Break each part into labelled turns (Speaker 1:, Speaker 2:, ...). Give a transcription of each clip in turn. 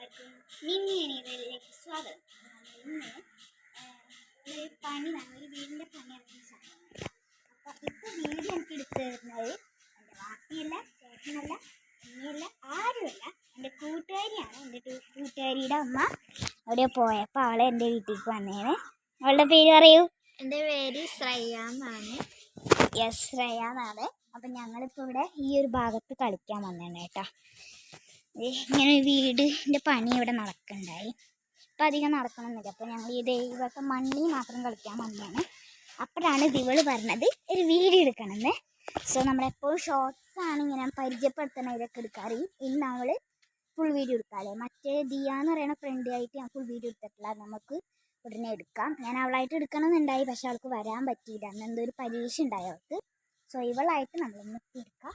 Speaker 1: എല്ലാവർക്കും മിന്നിയിലേക്ക് സ്വാഗതം. ഇന്ന് ഒരു പണി ഒരു വീടിൻ്റെ പണി ഇറങ്ങിയ സമയമാണ്. അപ്പോൾ ഇപ്പോൾ വീഡിയോ എനിക്ക് എടുത്തു തരുന്നത് എൻ്റെ വാപ്പിയല്ല, ചേട്ടനല്ല, അമ്മയല്ല, ആരുമല്ല, എൻ്റെ കൂട്ടുകാരിയാണ്. എൻ്റെ കൂട്ടുകാരിയുടെ അമ്മ അവിടെ പോയപ്പോൾ അവളെ എൻ്റെ വീട്ടിലേക്ക് വന്നേന്. അവളുടെ പേര് പറയൂ.
Speaker 2: എൻ്റെ പേര് ശ്രേയ എന്നാണ്.
Speaker 1: യെസ്, ശ്രേയ എന്നാണ്. അപ്പം ഞങ്ങളിപ്പോൾ ഇവിടെ ഈ ഒരു ഭാഗത്ത് കളിക്കാൻ വന്നേനെ കേട്ടോ. ഇങ്ങനെ വീടിൻ്റെ പണി ഇവിടെ നടക്കണ്ടായി. ഇപ്പം അധികം നടക്കണമെന്നില്ല. അപ്പോൾ ഞങ്ങൾ ഈ ദൈവത്തെ മണ്ണിൽ മാത്രം കളിക്കാൻ വന്നതാണ്. അപ്പോഴാണ് ഇവള് പറഞ്ഞത് ഒരു വീഡിയോ എടുക്കണമെന്ന്. സോ നമ്മളെപ്പോഴും ഷോർട്സാണ് ഇങ്ങനെ പരിചയപ്പെടുത്തണ ഇതൊക്കെ എടുക്കാറ്. ഇന്ന് നമ്മൾ ഫുൾ വീഡിയോ എടുക്കാമല്ലേ. മറ്റേ ദിയ എന്ന് പറയുന്ന ഫ്രണ്ടായിട്ട് ഞാൻ ഫുൾ വീഡിയോ എടുത്തിട്ടില്ല. നമുക്ക് ഉടനെ എടുക്കാം. ഞാൻ അവളായിട്ട് എടുക്കണമെന്നുണ്ടായി, പക്ഷെ അവൾക്ക് വരാൻ പറ്റിയില്ല. അന്ന് എന്തോ ഒരു പരീക്ഷ ഉണ്ടായി അവൾക്ക്. സോ ഇവളായിട്ട് നമ്മളൊന്ന് എടുക്കാം.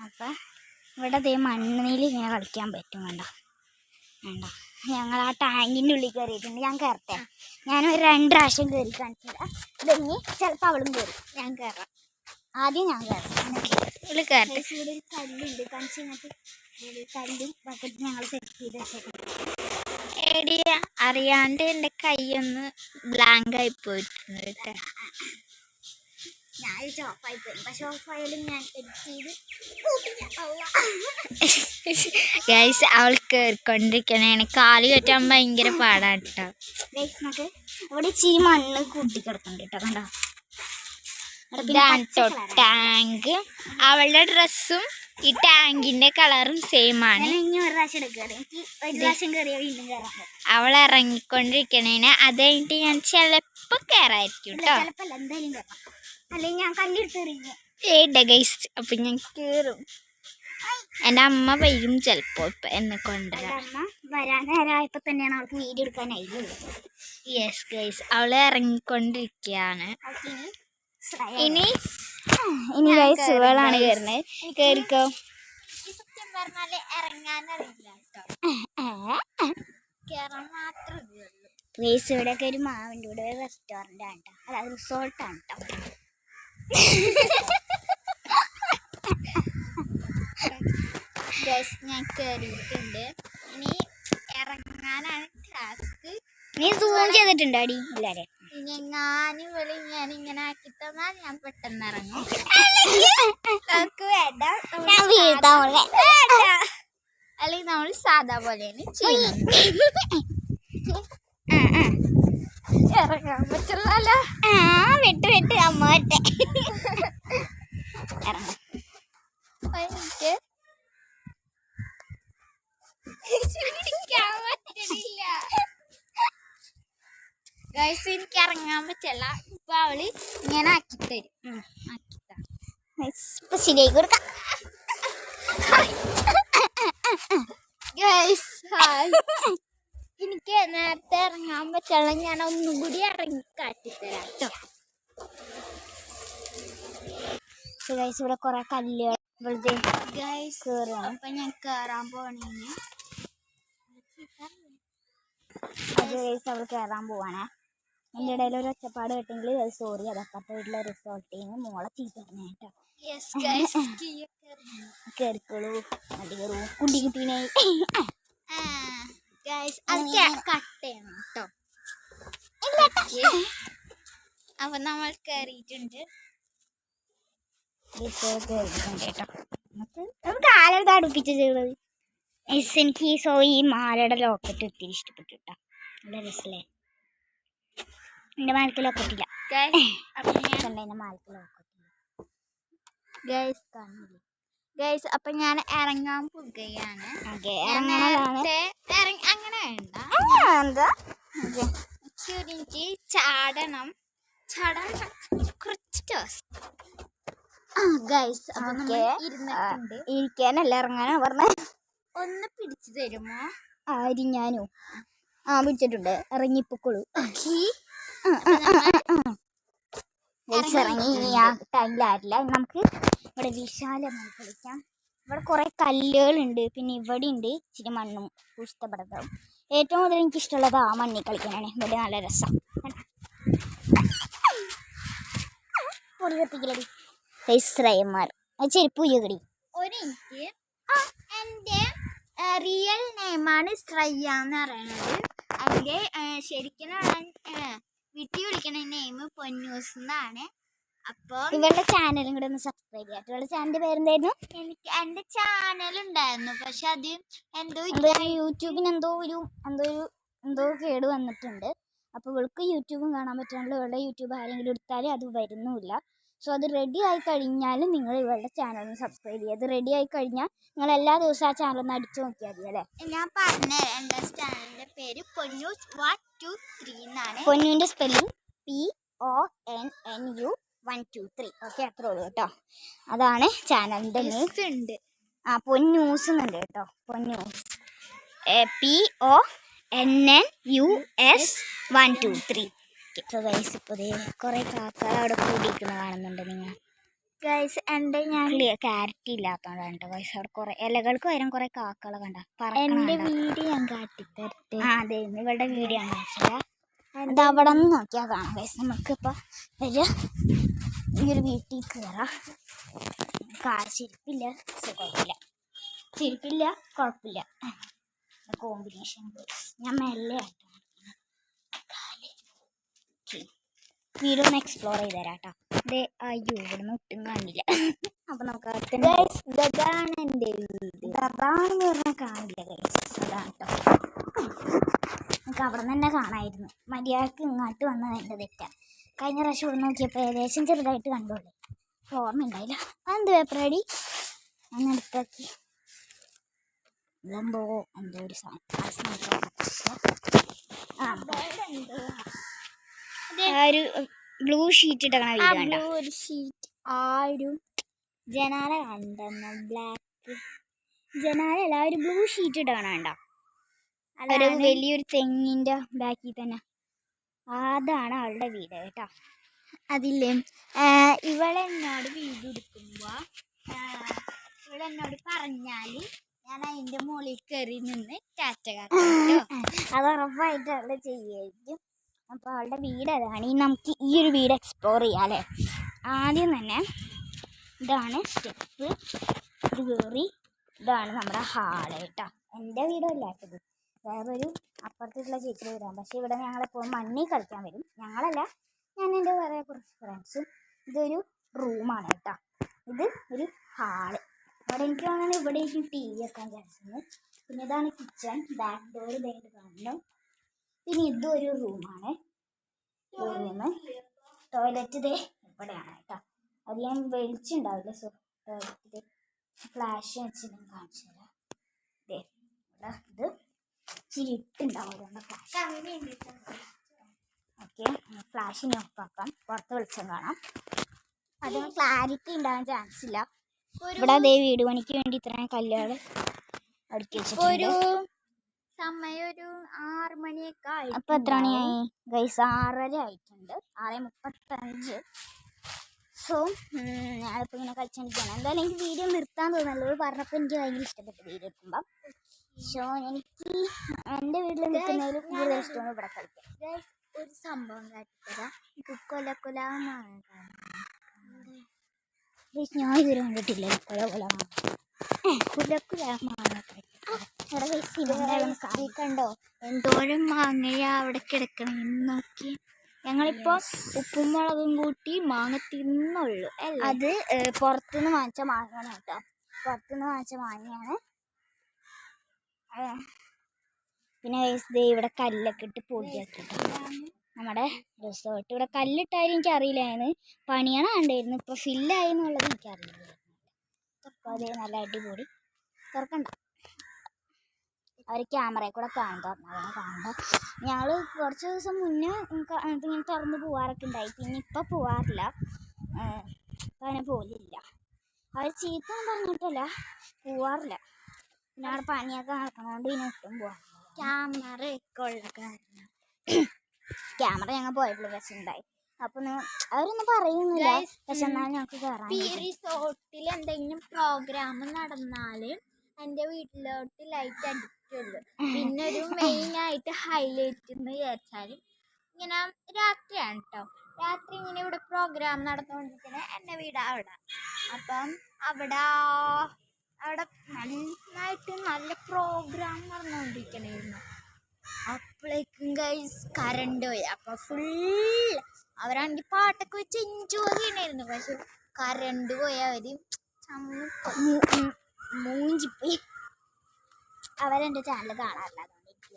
Speaker 1: അപ്പം ഇവിടെ ദേ മണ്ണിൽ ഇങ്ങനെ കളിക്കാൻ പറ്റും. വേണ്ട ഞങ്ങൾ ആ ടാങ്കിൻ്റെ ഉള്ളിൽ കയറിയിട്ടുണ്ട്. ഞാൻ കയറട്ടെ. ഞാനൊരു 2 പ്രാവശ്യം കയറി കാണിച്ചില്ല. ഇതെങ്കിൽ ചിലപ്പോൾ അവളും കയറും. ഞാൻ കയറാം. ആദ്യം ഞാൻ കയറാം. ഇവിടെ കയറട്ടെ. ഇവിടെ ഒരു കല്ലുണ്ട്. കാണിച്ച് കഴിഞ്ഞിട്ട് കല്ലും ബക്കറ്റ് ഞങ്ങൾ സെറ്റ് ചെയ്ത് വെച്ചേക്കാം.
Speaker 2: എടിയ അറിയാണ്ട് എൻ്റെ കൈയൊന്ന് ബ്ലാങ്ക് ആയി പോയിട്ടുണ്ട് കേട്ടോ.
Speaker 1: ഞാൻ ഓഫായി പോയി. പക്ഷെ ഓഫായാലും ഞാൻ എഡിറ്റ് ചെയ്ത്
Speaker 2: ഗൈസ് അവൾ കയറിക്കൊണ്ടിരിക്കണേണ്. കാല് കെട്ടാൻ ഭയങ്കര പാടാണ് കേട്ടോ.
Speaker 1: ഗൈസ് നമുക്ക് ഇവിടെ ഇച്ചിരി മണ്ണ് കൂട്ടിക്കിടക്കുന്നുണ്ട് കേട്ടോ. കണ്ടോ,
Speaker 2: ഇതാണ് ടാങ്ക്. അവളുടെ ഡ്രസ്സും ഈ ടാങ്കിന്റെ കളറും സെയിം ആണ്.
Speaker 1: ഇനി ഒരു പ്രാവശ്യം എടുക്കുകയാണ്. എനിക്ക് ഒരു പ്രാവശ്യം കയറിയാൽ വീണ്ടും കയറാൻ.
Speaker 2: അവൾ ഇറങ്ങിക്കൊണ്ടിരിക്കണേന് അത് കഴിഞ്ഞിട്ട് ഞാൻ ചിലപ്പോ കയറായിരിക്കും കേട്ടോ.
Speaker 1: ചിലപ്പോ എന്തായാലും കയറാം, അല്ലെങ്കിൽ ഞാൻ കല്ലെടുത്തെറിഞ്ഞു.
Speaker 2: ഏട്ടാ ഗൈസ്, അപ്പൊ ഞാൻ കേറും. എൻ്റെ അമ്മ വരും ചിലപ്പോ ഇപ്പൊ എന്നെ കൊണ്ടുവരാം.
Speaker 1: അമ്മ വരാൻ നേരമായപ്പോ തന്നെയാണ് അവൾക്ക് വീഡിയോ എടുക്കാനായി.
Speaker 2: യെസ് ഗൈസ്, അവള് ഇറങ്ങിക്കൊണ്ടിരിക്കുകയാണ്. ഇനി
Speaker 1: ഗൈസ് ഇവളാണ് കയറുന്നത്. കയറിക്കോ.
Speaker 2: സത്യം പറഞ്ഞാല് ഇറങ്ങാനറിയില്ല കേറാൻ മാത്രമേ ഉള്ളൂ.
Speaker 1: ഗൈസ് ഇവിടെയൊക്കെ ഒരു മാവിൻ്റെ ഇവിടെ ഒരു റെസ്റ്റോറൻ്റ് ആണ് കേട്ടോ. അല്ല, റിസോർട്ടാണ് കേട്ടോ.
Speaker 2: ഗൈസ് ഞാൻ കയറിയിട്ടുണ്ട്. ഇനി ഇറങ്ങാനാണ് ടാസ്ക്.
Speaker 1: നീ സൂം ചെയ്തിട്ടുണ്ടോ അടി എല്ലാവരെയും?
Speaker 2: ഞാനും വിളി ഞാനിങ്ങനെ ആക്കി തന്നാൽ ഞാൻ പെട്ടെന്ന് ഇറങ്ങും.
Speaker 1: നമുക്ക് വേണ്ട,
Speaker 2: അല്ലെങ്കിൽ നമ്മൾ സാധാ പോലെയാണ് ചെയ്യുന്നത്. ഇറങ്ങാൻ പറ്റില്ലല്ലോ.
Speaker 1: വെട്ട് അമ്മ വട്ടെ.
Speaker 2: എനിക്ക് പറ്റില്ല ഗൈസ്, എനിക്ക് ഇറങ്ങാൻ പറ്റില്ല. ഇപ്പൊ അവള് ഇങ്ങനെ ആക്കിത്തരും.
Speaker 1: ഇപ്പൊ ശരിയായി കൊടുക്കാം.
Speaker 2: ഗൈസ് എനിക്ക് നേരത്തെ ഇറങ്ങാൻ പറ്റില്ല. ഞാൻ ഒന്നും കൂടി ഇറങ്ങി കാട്ടിത്തരാം കേട്ടോ.
Speaker 1: ഗൈസ് ഇവിടെ കുറെ കല്ലുകൾ
Speaker 2: ഗൈസ്
Speaker 1: കയറാണ്.
Speaker 2: അപ്പൊ ഞാൻ കയറാൻ പോണേന്
Speaker 1: അത് ഗൈസ് അവൾ കയറാൻ പോവാണേ. എൻ്റെ ഇടയിൽ ഒരു ഒച്ചപ്പാട് കേട്ടെങ്കിൽ അത് സോറി. അത് അപ്പുറത്തെ വീട്ടിലെ റിസോർട്ടിൽ നിന്ന് മോളെ ചീത്ത പറഞ്ഞ കേട്ടോ. കയറിക്കോളൂ, വണ്ടി കയറൂ, കുണ്ടി കിട്ടീനേ.
Speaker 2: കട്ട് ചെയ്യണം കേട്ടോ. അപ്പൊ നമ്മൾ കയറിയിട്ടുണ്ട്.
Speaker 1: കേട്ടോ, നമുക്ക് ആരെടുത്ത് അടുപ്പിച്ച് ചെയ്തത്. എനിക്ക് ഈ മാലയുടെ ലോക്കറ്റ് ഒത്തിരി ഇഷ്ടപ്പെട്ടു കേട്ടോ. നല്ല രസല്ലേ. എൻ്റെ മാലക്ക് ലോക്കറ്റില്ല. മാലക്ക് ലോക്കറ്റില്ല
Speaker 2: ഗൈസ്. അപ്പൊ ഞാൻ ഇറങ്ങാൻ പോകുകയാണ്. അങ്ങനെ വേണ്ട, എനിക്ക് ചാടാൻ കുറച്ച് ടാസ്ക്. ഗൈസ്
Speaker 1: ഇരിക്കാനല്ല ഇറങ്ങാനാ പറഞ്ഞത്.
Speaker 2: ഒന്ന് പിടിച്ചു തരുമോ?
Speaker 1: ഞാനോ പിടിച്ചിട്ടുണ്ട്. ഇറങ്ങിപ്പോക്കോളൂ. ഇറങ്ങി ടൈമിലാരില്ല. നമുക്ക് ഇവിടെ വിശാലമായി കളിക്കാം. ഇവിടെ കുറെ കല്ലുകളുണ്ട്. പിന്നെ ഇവിടെ ഉണ്ട് ഇച്ചിരി മണ്ണും ഇഷ്ടപ്പെടുന്നതും. ഏറ്റവും കൂടുതൽ എനിക്കിഷ്ടമുള്ളത് ആ മണ്ണിൽ കളിക്കാനാണ്. ഇവിടെ നല്ല രസം. പൊടി കത്തിക്കലടി ശ്രേയന്മാർ ചെരുപ്പ് ഉയകടി.
Speaker 2: ഒരു മിനിറ്റ് എൻ്റെ റിയൽ നെയിമാണ് ശ്രയ്യ എന്ന് പറയുന്നത്. അതിൻ്റെ ശരിക്കും വീട്ടിൽ വിളിക്കുന്ന നെയിം പൊന്നൂസ് എന്നാണ്. അപ്പോൾ
Speaker 1: ഇവളുടെ ചാനലും കൂടെ ഒന്ന് സബ്സ്ക്രൈബ് ചെയ്യാം. ഇവളുടെ ചാനലിന്റെ പേരെന്തായിരുന്നു?
Speaker 2: എനിക്ക് എൻ്റെ ചാനൽ ഉണ്ടായിരുന്നു, പക്ഷെ അത് എന്തോ
Speaker 1: യൂട്യൂബിന് എന്തോ കേട് വന്നിട്ടുണ്ട്. അപ്പോൾ ഇവൾക്ക് യൂട്യൂബും കാണാൻ പറ്റുന്നുള്ളൂ. ഇവളുടെ യൂട്യൂബ് ആരെങ്കിലും എടുത്താലും അത് വരുന്നുമില്ല. സോ അത് റെഡി ആയി കഴിഞ്ഞാലും നിങ്ങൾ ഇവളുടെ ചാനലിന് സബ്സ്ക്രൈബ് ചെയ്യുക. അത് റെഡി ആയി കഴിഞ്ഞാൽ നിങ്ങൾ എല്ലാ ദിവസവും ആ ചാനൽ ഒന്ന് അടിച്ചു നോക്കിയാൽ മതി അല്ലേ.
Speaker 2: ഞാൻ പറഞ്ഞുതരാം. എൻ്റെ ചാനലിൻ്റെ പേര് പൊന്നൂസ് 123 എന്നാണ്.
Speaker 1: പൊന്നൂൻ്റെ സ്പെല്ലിംഗ് PONNU 123. ഓക്കെ, അത്രേ ഉള്ളൂ കേട്ടോ. അതാണ് ചാനലിൻ്റെ നെയിം.
Speaker 2: ഉണ്ട്
Speaker 1: പൊന്നൂസ് എന്നുണ്ട് കേട്ടോ. പൊന്നൂസ് PONNUS 123. സോ ഗൈസ്, ഇപ്പോൾ കുറേ കാക്കകൾ അവിടെ കൂടിയിരിക്കുന്ന കാണുന്നുണ്ട് നിങ്ങൾ.
Speaker 2: ഗൈസ്. എൻ്റെ ഞാൻ
Speaker 1: ക്യാരറ്റ് ഇല്ലാത്തതുകൊണ്ടാണ് കേട്ടോ ഗൈസ്. അവിടെ കുറേ ഇലകൾക്ക് വരും കുറേ കാക്കകളെ കണ്ട.
Speaker 2: എൻ്റെ വീഡിയോ ഞാൻ കാട്ടിത്തരട്ടെ.
Speaker 1: അതെ, ഇവളുടെ വീഡിയോ ആണ് കാണിച്ചില്ല. അത് അവിടെ നിന്ന് നോക്കിയാൽ കാണാം ഗൈസ്. നമുക്കിപ്പോൾ ഈ ഒരു വീട്ടിൽ കയറാം. ചെരുപ്പില്ല, കുഴപ്പമില്ല. കോമ്പിനേഷൻ ഞാൻ മെല്ലെ വീഡിയോ ഒന്ന് എക്സ്പ്ലോർ ചെയ്ത് തരാം കേട്ടോ. അതെ, അയ്യോ ഇവിടുന്ന് ഒട്ടും കാണില്ല. അപ്പൊ നമുക്ക്
Speaker 2: ഇതാണ് എൻ്റെ വീട്.
Speaker 1: അതാണെന്ന് പറഞ്ഞാൽ കാണില്ല ഗൈസ്. അതാണ് കേട്ടോ. നമുക്ക് അവിടെ നിന്ന് തന്നെ കാണാമായിരുന്നു. മര്യാദക്ക് ഇങ്ങോട്ട് വന്നത് എൻ്റെ തെറ്റാ. കഴിഞ്ഞ പ്രാവശ്യം ഇവിടെ നോക്കിയപ്പോൾ ഏകദേശം ചെറുതായിട്ട് കണ്ടോളൂ. ഓർമ്മ ഉണ്ടായില്ല. അതെന്ത് പേപ്പർ അടി ഞാൻ എടുത്താക്കി. എന്തോ ഒരു സാധനം ഒരു ബ്ലൂ ഷീറ്റ് ഇട്ട വീഡിയോ.
Speaker 2: ഒരു ഷീറ്റ് ആ ഒരു
Speaker 1: ജനാല കണ്ടെന്ന ബ്ലാക്ക് ജനാലല്ല, ഒരു ബ്ലൂ ഷീറ്റ് ഇട്ട കാണാണ്ട. ഒരു വലിയൊരു തെങ്ങിൻ്റെ ബാക്കിൽ തന്നെ. അതാണ് അവളുടെ വീട് കേട്ടോ.
Speaker 2: അതില്ലേ ഇവളെന്നോട് വീട് എടുക്കുമ്പോൾ ഇവളെന്നോട് പറഞ്ഞാൽ ഞാൻ അതിൻ്റെ മുകളിൽ കയറി നിന്ന് ടാറ്റ കാട്ടോ.
Speaker 1: അത് ഉറപ്പായിട്ട് അവള് ചെയ്യായിരിക്കും. അപ്പോൾ അവളുടെ വീട് അതാണ്. നമുക്ക് ഈ ഒരു വീട് എക്സ്പ്ലോർ ചെയ്യാം അല്ലേ. ആദ്യം തന്നെ ഇതാണ് സ്റ്റെപ്പ്. ഇത് കയറി ഇതാണ് നമ്മുടെ ഹാള് കേട്ടോ. എൻ്റെ വീടല്ല ഇത്, വേറൊരു അപ്പുറത്തുള്ള ചേച്ചിയുടെ വീടാണ്. പക്ഷേ ഇവിടെ ഞങ്ങളെപ്പോഴും മണ്ണിൽ കളിക്കാൻ വരും. ഞങ്ങളല്ല, ഞാൻ എൻ്റെ വേറെ കുറച്ച് ഫ്രണ്ട്സും. ഇതൊരു റൂമാണ് കേട്ടോ. ഇത് ഒരു ഹാള്. അവിടെ എനിക്ക് തോന്നുന്നത് ഇവിടെ TV വെക്കാൻ ചാൻസ് ഉണ്ട്. പിന്നെ ഇതാണ് കിച്ചൺ. ബാക്ക് ഡോർ ഇതായിട്ട് കാണുന്നു. പിന്നെ ഇതൊരു റൂമാണ്. റൂമ് ടോയ്ലറ്റ് ഇതേ ഇവിടെയാണ് കേട്ടോ. അത് ഞാൻ വെളിച്ചുണ്ടാവില്ല. സോ ടോയ്ലറ്റ് ഫ്ലാഷ് വെച്ച് ഞാൻ കാണിച്ചു തരാം. ഇതേ ഇവിടെ ഇത് ഇച്ചിരി ഇട്ടുണ്ടാവും. ഓക്കെ, ഫ്ലാഷിനെ ഓഫാക്കാം. പുറത്ത് വെളിച്ചം കാണാം. അതിന് ക്ലാരിറ്റി ഉണ്ടാകാൻ ചാൻസ് ഇല്ല. ഇവിടെ അതേ വീട് പണിക്ക് വേണ്ടി ഇത്രയും കല്ലുകൾ അടുക്കി വെച്ചിട്ടുണ്ട്.
Speaker 2: സമയം ഒരു 6 മണിയൊക്കെ ആയി.
Speaker 1: അപ്പൊ എത്ര മണിയായി ഗൈസ്? 6:30 ആയിട്ടുണ്ട്. 6:35. സോ ഞാനിപ്പോൾ ഇങ്ങനെ കളിച്ചോണ്ടിരിക്കുകയാണ്. എന്തായാലും എനിക്ക് വീഡിയോ നിർത്താൻ തോന്നുന്നല്ലോ പറഞ്ഞപ്പോൾ എനിക്ക് ഭയങ്കര ഇഷ്ടപ്പെട്ടു വീഡിയോ എടുക്കുമ്പോൾ. സോ എനിക്ക് എൻ്റെ വീട്ടിൽ നിൽക്കുന്നതിൽ കൂടുതൽ ഇഷ്ടമാണ് ഇവിടെ കളിക്കാൻ.
Speaker 2: ഒരു സംഭവം കാട്ടിത്തരാം. കൊല
Speaker 1: ഞാൻ ഇതുവരെ കണ്ടിട്ടില്ല.
Speaker 2: കണ്ടോ എന്തോരം മാങ്ങയാ അവിടെ കിടക്കണം നോക്കി. ഞങ്ങളിപ്പോൾ ഉപ്പും മുളകും കൂട്ടി മാങ്ങ തിന്നുള്ളൂ.
Speaker 1: അത് പുറത്തുനിന്ന് വാങ്ങിച്ച മാങ്ങയാണ് കേട്ടോ. പുറത്തുനിന്ന് വാങ്ങിച്ച മാങ്ങയാണ്. പിന്നെ ഇവിടെ കല്ലൊക്കെ ഇട്ട് പൊടിയാക്കിയിട്ടുണ്ട്. നമ്മുടെ റിസോർട്ട് ഇവിടെ കല്ലിട്ടായാലും എനിക്കറിയില്ലായിരുന്നു. പണിയാണ് കണ്ടായിരുന്നു. ഇപ്പോൾ ഫില്ലായി എന്നുള്ളത് എനിക്കറിയില്ലായിരുന്നു. അപ്പോൾ അത് നല്ല അടിപൊളി. തുറക്കണ്ട, അവർ ക്യാമറയിൽ കൂടെ കാണണ്ട. ഞങ്ങൾ കുറച്ച് ദിവസം മുന്നേ ഇങ്ങനെ തുറന്ന് പോവാറൊക്കെ ഉണ്ടായി. പിന്നെ ഇപ്പം പോവാറില്ല. ഇപ്പം അങ്ങനെ പോലില്ല. അവർ ചീത്ത പറഞ്ഞിട്ടല്ല, പോവാറില്ല. പിന്നെ അവിടെ പണിയൊക്കെ നടക്കുന്നതുകൊണ്ട് പിന്നെ ഒട്ടും പോവാറില്ല.
Speaker 2: ക്യാമറ ഒക്കെ ഉള്ള കാരണം
Speaker 1: ക്യാമറ ഞങ്ങൾ പോയപ്പോൾ രസമുണ്ടായി. അപ്പൊ അവരൊന്നും പറയുന്നില്ല. പക്ഷെ എന്നാലും ഞങ്ങൾക്ക് കയറാം.
Speaker 2: ഈ റിസോർട്ടിൽ എന്തെങ്കിലും പ്രോഗ്രാം നടന്നാല് എൻ്റെ വീട്ടിലോട്ട് ലൈറ്റ് അടിക്കുള്ളൂ. പിന്നെ ഒരു മെയിൻ ആയിട്ട് ഹൈലൈറ്റ് എന്ന് വിചാരിച്ചാൽ ഇങ്ങനെ രാത്രിയാണ് കേട്ടോ. രാത്രി ഇങ്ങനെ ഇവിടെ പ്രോഗ്രാം നടന്നുകൊണ്ടിരിക്കുന്നത് എൻ്റെ വീട് അവിടെ. അപ്പം അവിടെ നല്ല നല്ല പ്രോഗ്രാം നടന്നുകൊണ്ടിരിക്കണായിരുന്നു. അപ്പോഴേക്കും ഗൈസ് കറണ്ട് പോയി. അപ്പൊ ഫുൾ അവരാണെങ്കിൽ പാട്ടൊക്കെ വെച്ച് എൻജോയ് ചെയ്യണായിരുന്നു. പക്ഷെ കറണ്ട് പോയി അവര്
Speaker 1: മൂഞ്ചിപ്പോയി. അവരെൻ്റെ ചാനൽ കാണാറില്ല, അതുകൊണ്ട് എനിക്ക്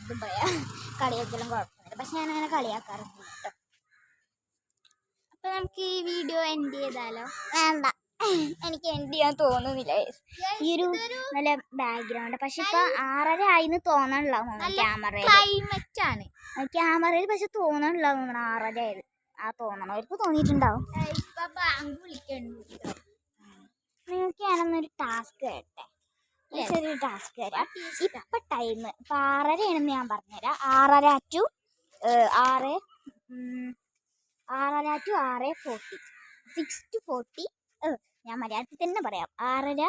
Speaker 1: ഇത് പറയാ കളിയാക്കലും കുഴപ്പമില്ല. പക്ഷെ ഞാനങ്ങനെ കളിയാക്കാറുണ്ട് കേട്ടോ.
Speaker 2: അപ്പൊ നമുക്ക് ഈ വീഡിയോ എൻഡ് ചെയ്താലോ?
Speaker 1: വേണ്ട, എനിക്ക് എൻഡ് ചെയ്യാൻ തോന്നുന്നില്ല. ഈ ഒരു നല്ല ബാക്ക്ഗ്രൗണ്ട്. പക്ഷെ ഇപ്പൊ 6:30 ആയിന്ന് തോന്നണല്ലോ ക്യാമറയിൽ.
Speaker 2: ക്ലൈമറ്റ് ആണ്
Speaker 1: ക്യാമറയിൽ. പക്ഷെ തോന്നണല്ലോ 6:30 ആയത്. ആ തോന്നണവർക്ക് തോന്നിയിട്ടുണ്ടാവും.
Speaker 2: ഇപ്പൊ ബാങ്ക് വിളിക്കണ്ട.
Speaker 1: നിങ്ങൾക്ക് ഞാനൊന്നൊരു ടാസ്ക് കേട്ടെ. ചെറിയൊരു ടാസ്ക് തരാം. ഇപ്പൊ ടൈം ഇപ്പൊ 6:30 ആണെന്ന് ഞാൻ പറഞ്ഞുതരാം. 6:30 to 6:40, 6 to 40. ഞാൻ മലയാളത്തിൽ തന്നെ പറയാം. 6:30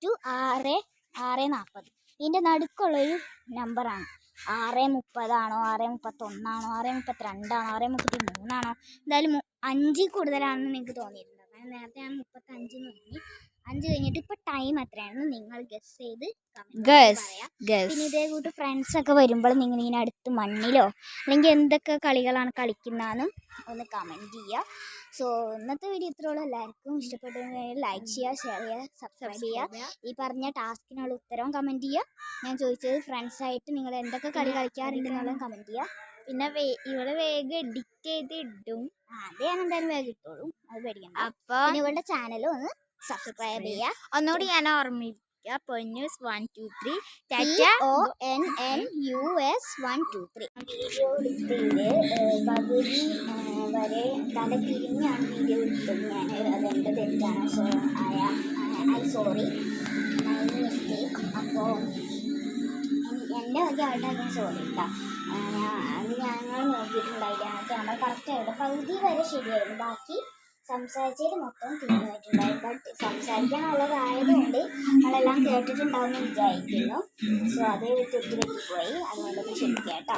Speaker 1: to 6:40. ഇതിൻ്റെ നടുക്കുള്ളൊരു നമ്പറാണ്. 6:30 ആണോ, 6:31 ആണോ, 6:32 ആണോ, 6:33 ആണോ, എന്തായാലും 5 കൂടുതലാണെന്ന് നിങ്ങൾക്ക് തോന്നിയിട്ടുണ്ടോ? കാരണം നേരത്തെ ഞാൻ 35 തോന്നി. 5 കഴിഞ്ഞിട്ട് ഇപ്പൊ ടൈം എത്രയാണെന്ന് നിങ്ങൾ ഗസ് ചെയ്ത് പറയാം. പിന്നെ ഇതേ കൂട്ട് ഫ്രണ്ട്സ് ഒക്കെ വരുമ്പോൾ നിങ്ങൾ ഇങ്ങനെ അടുത്ത് മണ്ണിലോ അല്ലെങ്കിൽ എന്തൊക്കെ കളികളാണ് കളിക്കുന്നതെന്നും ഒന്ന് കമൻറ്റ് ചെയ്യുക. സോ ഇന്നത്തെ വീഡിയോ ഇത്രയോളം. എല്ലാവർക്കും ഇഷ്ടപ്പെട്ടെങ്കിൽ ലൈക്ക് ചെയ്യുക, ഷെയർ ചെയ്യുക, സബ്സ്ക്രൈബ് ചെയ്യുക. ഈ പറഞ്ഞ ടാസ്കിനുള്ള ഉത്തരവും കമൻറ്റ് ചെയ്യുക. ഞാൻ ചോദിച്ചത് ഫ്രണ്ട്സായിട്ട് നിങ്ങൾ എന്തൊക്കെ കളി കളിക്കാറുണ്ടെന്നുള്ളത് കമൻറ്റ് ചെയ്യുക.
Speaker 2: പിന്നെ ഇവിടെ വേഗം എഡിറ്റ് ചെയ്ത് ഇടും.
Speaker 1: അത് ഞാൻ എന്തായാലും വേഗം ഇട്ടോളും, അത് പേടിക്കണം.
Speaker 2: അപ്പൊ
Speaker 1: പിന്നെ ഇവളുടെ ചാനലും ഒന്ന് സബ്സ്ക്രൈബ് ചെയ്യുക.
Speaker 2: ഒന്നുകൂടി ഞാൻ ഓർമ്മിപ്പിക്കുക. പൊന്നൂസ് 1 2 3
Speaker 1: PONNUS 1 2 3. വീഡിയോ എടുത്തതിൻ്റെ പകുതി വരെ തല തിരിഞ്ഞാണ് വീഡിയോ എടുത്തത്. ഞാൻ അതെൻ്റെ തെറ്റാണ്. So I sorry, my mistake. അപ്പോൾ എൻ്റെ വക ആളുടെ സോറി കേട്ടോ. അത് ഞങ്ങൾ നോക്കിയിട്ടുണ്ടായില്ല. ക്യാമറ കറക്റ്റായിട്ട് പകുതി വരെ ശരിയായിരുന്നു. ബാക്കി സംസാരിച്ചതിൽ മൊത്തം തീരുമാനിച്ചിട്ടുണ്ടായി. ബട്ട് സംസാരിക്കാനുള്ളതായതുകൊണ്ട് നമ്മളെല്ലാം കേട്ടിട്ടുണ്ടാവുമെന്ന് വിചാരിക്കുന്നു. സോ അത് തെറ്റ് പറ്റിപ്പോയി, അതുകൊണ്ടൊക്കെ ക്ഷമിക്കാം കേട്ടോ.